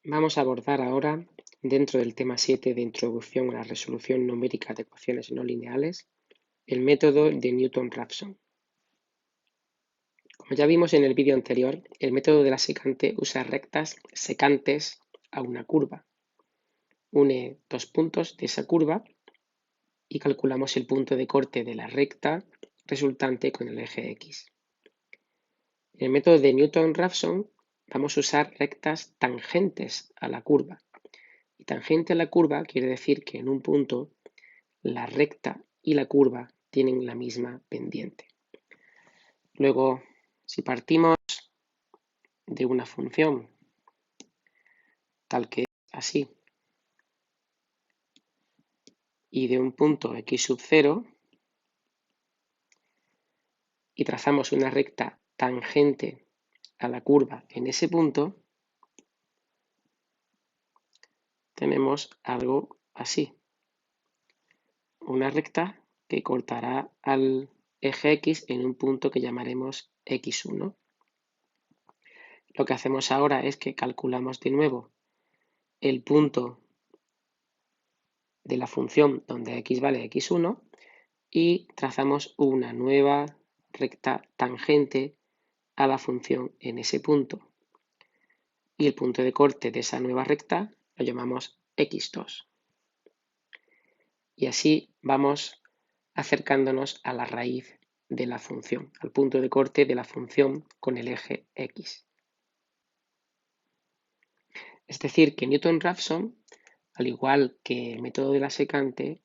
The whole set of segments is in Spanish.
Vamos a abordar ahora, dentro del tema 7 de Introducción a la resolución numérica de ecuaciones no lineales, el método de Newton-Raphson. Como ya vimos en el vídeo anterior, el método de la secante usa rectas secantes a una curva. Une dos puntos de esa curva y calculamos el punto de corte de la recta resultante con el eje X. En el método de Newton-Raphson vamos a usar rectas tangentes a la curva. Y tangente a la curva quiere decir que en un punto la recta y la curva tienen la misma pendiente. Luego, si partimos de una función tal que es así y de un punto x sub 0 y trazamos una recta tangente a la curva en ese punto, tenemos algo así. Una recta que cortará al eje X en un punto que llamaremos x1. Lo que hacemos ahora es que calculamos de nuevo el punto de la función donde x vale x1 y trazamos una nueva recta tangente a la función en ese punto. Y el punto de corte de esa nueva recta lo llamamos x2. Y así vamos acercándonos a la raíz de la función, al punto de corte de la función con el eje x. Es decir, que Newton-Raphson, al igual que el método de la secante,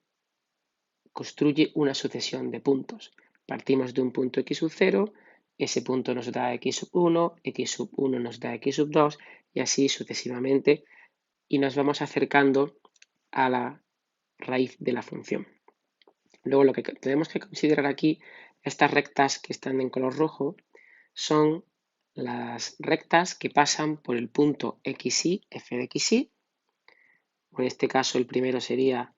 construye una sucesión de puntos. Partimos de un punto x sub 0, ese punto nos da x sub 1, x sub 1 nos da x sub 2 y así sucesivamente, y nos vamos acercando a la raíz de la función. Luego lo que tenemos que considerar aquí, estas rectas que están en color rojo, son las rectas que pasan por el punto xy, f de xy, o en este caso el primero sería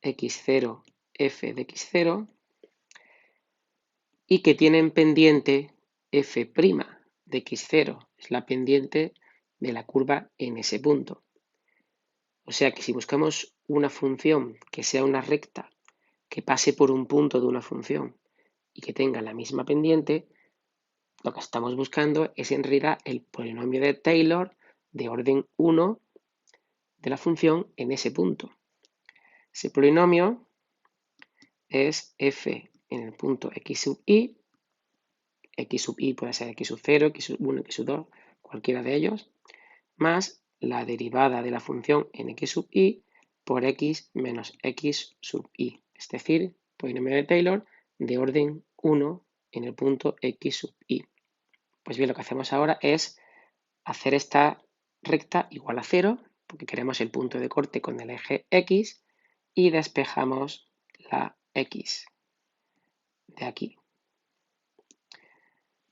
x0, f de x0, y que tienen pendiente f' de x0, es la pendiente de la curva en ese punto. O sea que si buscamos una función que sea una recta que pase por un punto de una función y que tenga la misma pendiente, lo que estamos buscando es en realidad el polinomio de Taylor de orden 1 de la función en ese punto. Ese polinomio es f en el punto x sub i puede ser x sub 0, x sub 1, x sub 2, cualquiera de ellos, más la derivada de la función en x sub i por x menos x sub i, es decir, polinomio de Taylor de orden 1 en el punto x sub i. Pues bien, lo que hacemos ahora es hacer esta recta igual a 0, porque queremos el punto de corte con el eje x, y despejamos la x de aquí.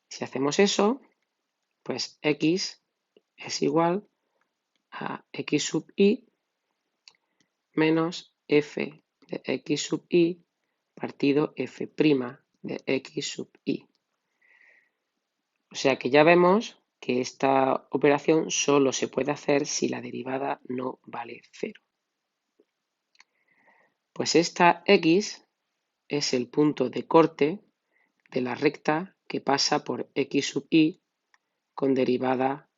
Si hacemos eso, pues x es igual a x sub i menos f de x sub i partido f' de x sub i. O sea que ya vemos que esta operación solo se puede hacer si la derivada no vale 0. Pues esta x es el punto de corte de la recta que pasa por x sub i con derivada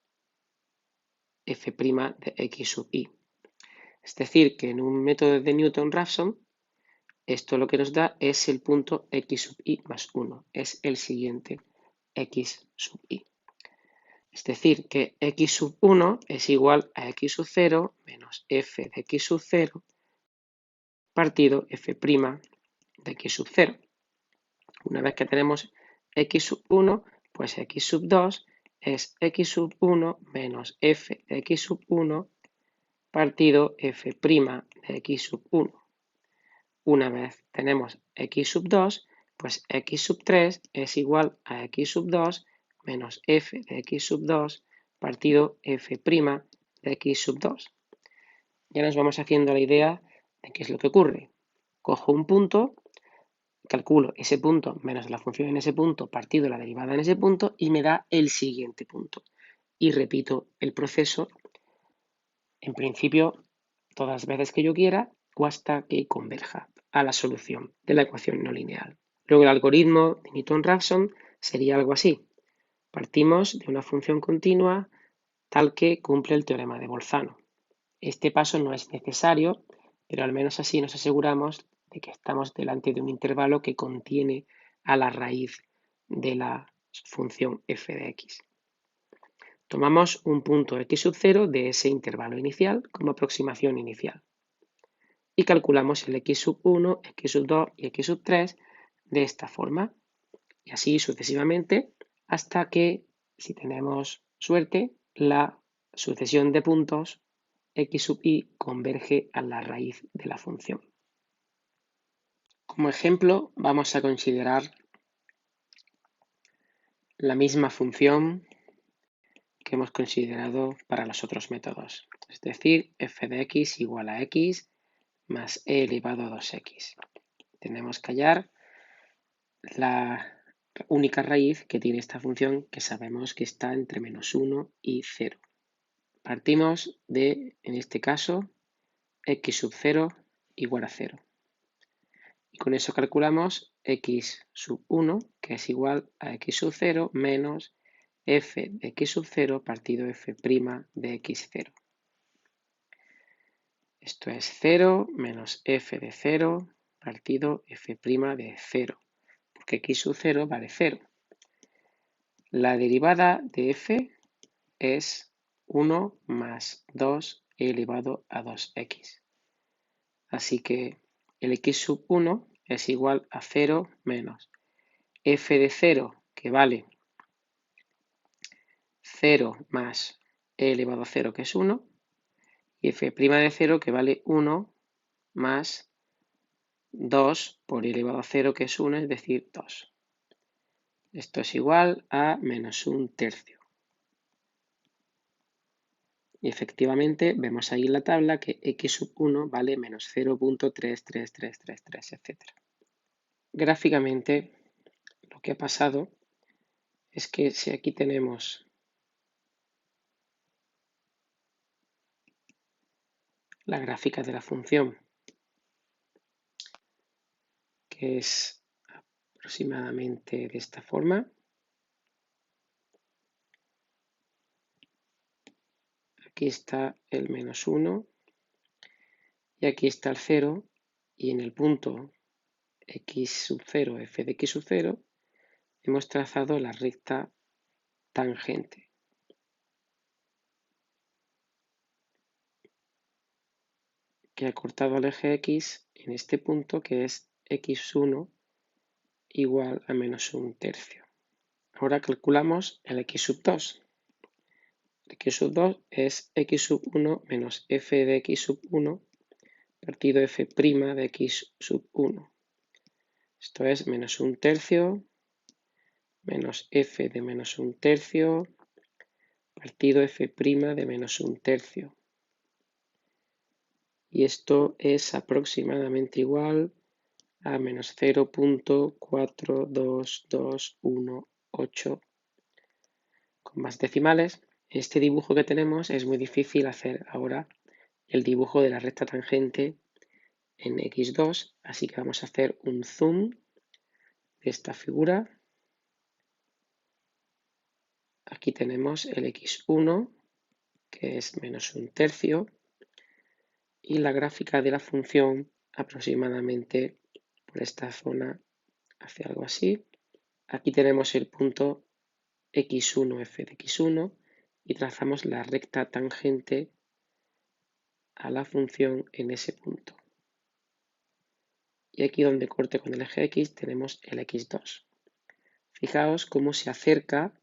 f' de x sub i. Es decir, que en un método de Newton-Raphson, esto lo que nos da es el punto x sub i más 1, es el siguiente x sub i. Es decir, que x sub 1 es igual a x sub 0 menos f de x sub 0 partido f' de x sub 0. Una vez que tenemos x sub 1, pues x sub 2 es x sub 1 menos f de x sub 1 partido f' de x sub 1. Una vez tenemos x sub 2, pues x sub 3 es igual a x sub 2 menos f de x sub 2 partido f' de x sub 2. Ya nos vamos haciendo la idea de qué es lo que ocurre. Cojo un punto, calculo ese punto menos la función en ese punto partido la derivada en ese punto y me da el siguiente punto. y repito el proceso, en principio, todas las veces que yo quiera o hasta que converja a la solución de la ecuación no lineal. Luego el algoritmo de Newton-Raphson sería algo así. Partimos de una función continua tal que cumple el teorema de Bolzano. Este paso no es necesario, pero al menos así nos aseguramos de que estamos delante de un intervalo que contiene a la raíz de la función f de x. Tomamos un punto x sub 0 de ese intervalo inicial como aproximación inicial y calculamos el x sub 1, x sub 2 y x sub 3 de esta forma y así sucesivamente hasta que, si tenemos suerte, la sucesión de puntos x sub i converge a la raíz de la función. Como ejemplo, vamos a considerar la misma función que hemos considerado para los otros métodos, es decir, f de x igual a x más e elevado a 2x. Tenemos que hallar la única raíz que tiene esta función, que sabemos que está entre menos 1 y 0. Partimos de, en este caso, x sub 0 igual a 0. Y con eso calculamos x sub 1, que es igual a x sub 0 menos f de x sub 0 partido f' de x0. Esto es 0 menos f de 0 partido f' de 0, porque x sub 0 vale 0. La derivada de f es 1 más 2 elevado a 2x. Así que el x sub 1 es igual a 0 menos f de 0, que vale 0 más e elevado a 0, que es 1, y f' de 0, que vale 1 más 2 por e elevado a 0, que es 1, es decir, 2. Esto es igual a menos 1/3. Y efectivamente vemos ahí en la tabla que x sub 1 vale menos 0.33333, etc. Gráficamente, lo que ha pasado es que si aquí tenemos la gráfica de la función, que es aproximadamente de esta forma, aquí está el menos 1 y aquí está el 0, y en el punto x sub 0, f de x sub 0, hemos trazado la recta tangente. Que ha cortado al eje x en este punto, que es x1 igual a menos 1/3. Ahora calculamos el x sub 2. El x sub 2 es x sub 1 menos f de x sub 1 partido f' de x sub 1. Esto es menos 1/3 menos f de menos 1/3 partido f' de menos 1/3. Y esto es aproximadamente igual a menos 0.42218 con más decimales. En este dibujo que tenemos es muy difícil hacer ahora el dibujo de la recta tangente en x2, así que vamos a hacer un zoom de esta figura. Aquí tenemos el x1, que es menos 1/3, y la gráfica de la función aproximadamente por esta zona hace algo así. Aquí tenemos el punto x1, f de x1, y trazamos la recta tangente a la función en ese punto. Y aquí donde corte con el eje x tenemos el x2. Fijaos cómo se acerca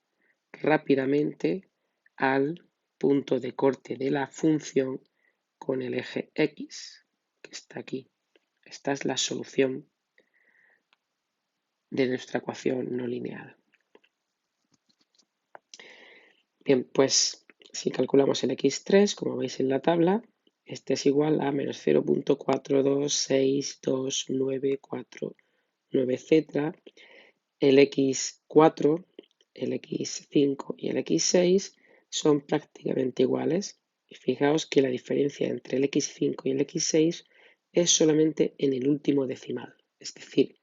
rápidamente al punto de corte de la función con el eje x, que está aquí. Esta es la solución de nuestra ecuación no lineal. Bien, pues si calculamos el x3, como veis en la tabla, este es igual a menos 0.426294, etc. El x4, el x5 y el x6 son prácticamente iguales. Y fijaos que la diferencia entre el x5 y el x6 es solamente en el último decimal. Es decir,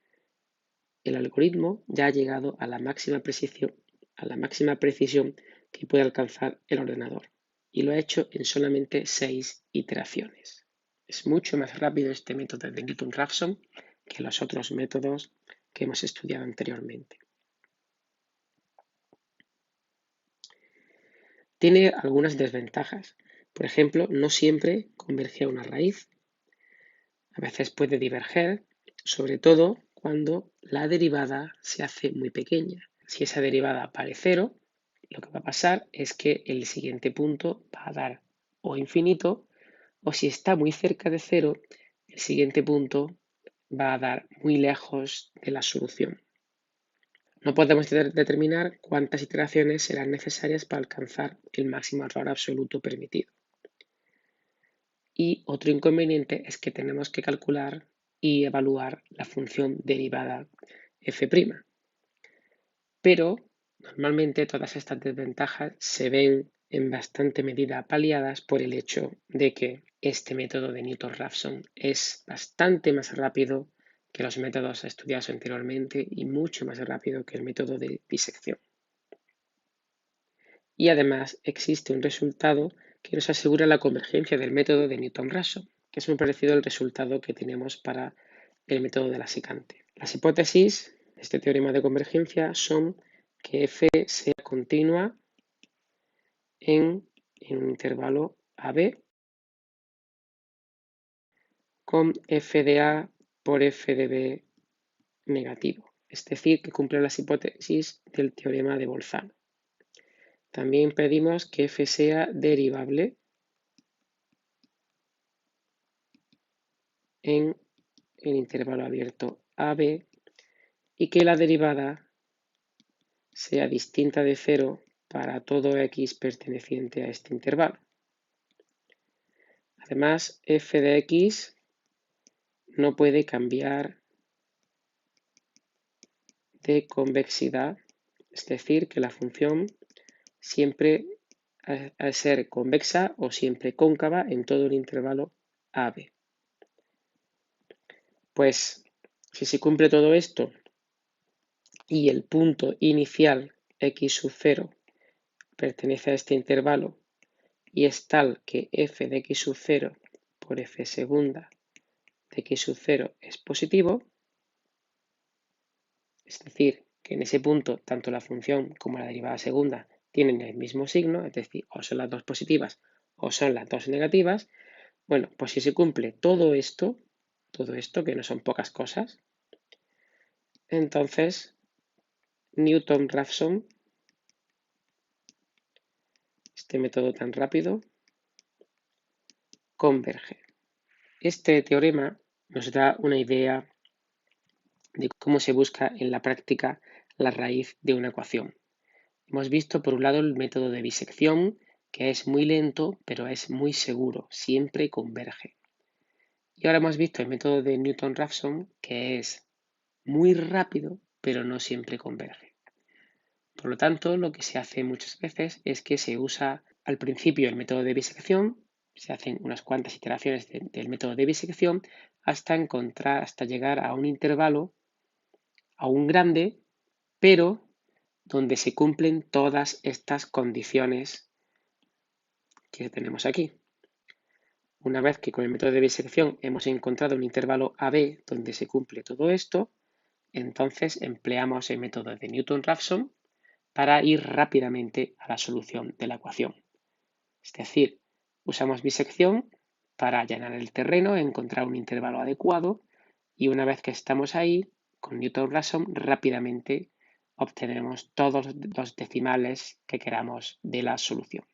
el algoritmo ya ha llegado a la máxima precisión que puede alcanzar el ordenador. Y lo ha hecho en solamente 6 iteraciones. Es mucho más rápido este método de Newton-Raphson que los otros métodos que hemos estudiado anteriormente. Tiene algunas desventajas. Por ejemplo, no siempre converge a una raíz. A veces puede diverger, sobre todo cuando la derivada se hace muy pequeña. Si esa derivada vale 0, lo que va a pasar es que el siguiente punto va a dar o infinito, o si está muy cerca de 0, el siguiente punto va a dar muy lejos de la solución. No podemos determinar cuántas iteraciones serán necesarias para alcanzar el máximo error absoluto permitido. Y otro inconveniente es que tenemos que calcular y evaluar la función derivada f'. Pero normalmente todas estas desventajas se ven en bastante medida paliadas por el hecho de que este método de Newton-Raphson es bastante más rápido que los métodos estudiados anteriormente y mucho más rápido que el método de disección. Y además existe un resultado que nos asegura la convergencia del método de Newton-Raphson, que es muy parecido al resultado que tenemos para el método de la secante. Las hipótesis de este teorema de convergencia son que f sea continua en un intervalo AB con f de A por f de B negativo, es decir, que cumple las hipótesis del teorema de Bolzano. También pedimos que f sea derivable en el intervalo abierto AB y que la derivada sea distinta de 0 para todo x perteneciente a este intervalo. Además, f de x no puede cambiar de convexidad, es decir, que la función siempre ha de ser convexa o siempre cóncava en todo el intervalo AB. Pues si se cumple todo esto y el punto inicial x sub 0 pertenece a este intervalo y es tal que f de x sub 0 por f segunda de x sub 0 es positivo, es decir, que en ese punto tanto la función como la derivada segunda tienen el mismo signo, es decir, o son las dos positivas o son las dos negativas. Bueno, pues si se cumple todo esto que no son pocas cosas, entonces Newton-Raphson, este método tan rápido, converge. Este teorema nos da una idea de cómo se busca en la práctica la raíz de una ecuación. Hemos visto por un lado el método de bisección, que es muy lento, pero es muy seguro, siempre converge. Y ahora hemos visto el método de Newton-Raphson, que es muy rápido, pero no siempre converge. Por lo tanto, lo que se hace muchas veces es que se usa al principio el método de bisección, se hacen unas cuantas iteraciones del método de bisección hasta llegar a un intervalo aún grande, pero donde se cumplen todas estas condiciones que tenemos aquí. Una vez que con el método de bisección hemos encontrado un intervalo AB donde se cumple todo esto, entonces empleamos el método de Newton-Raphson para ir rápidamente a la solución de la ecuación. Es decir, usamos bisección para allanar el terreno, encontrar un intervalo adecuado y una vez que estamos ahí, con Newton-Raphson rápidamente obtenemos todos los decimales que queramos de la solución.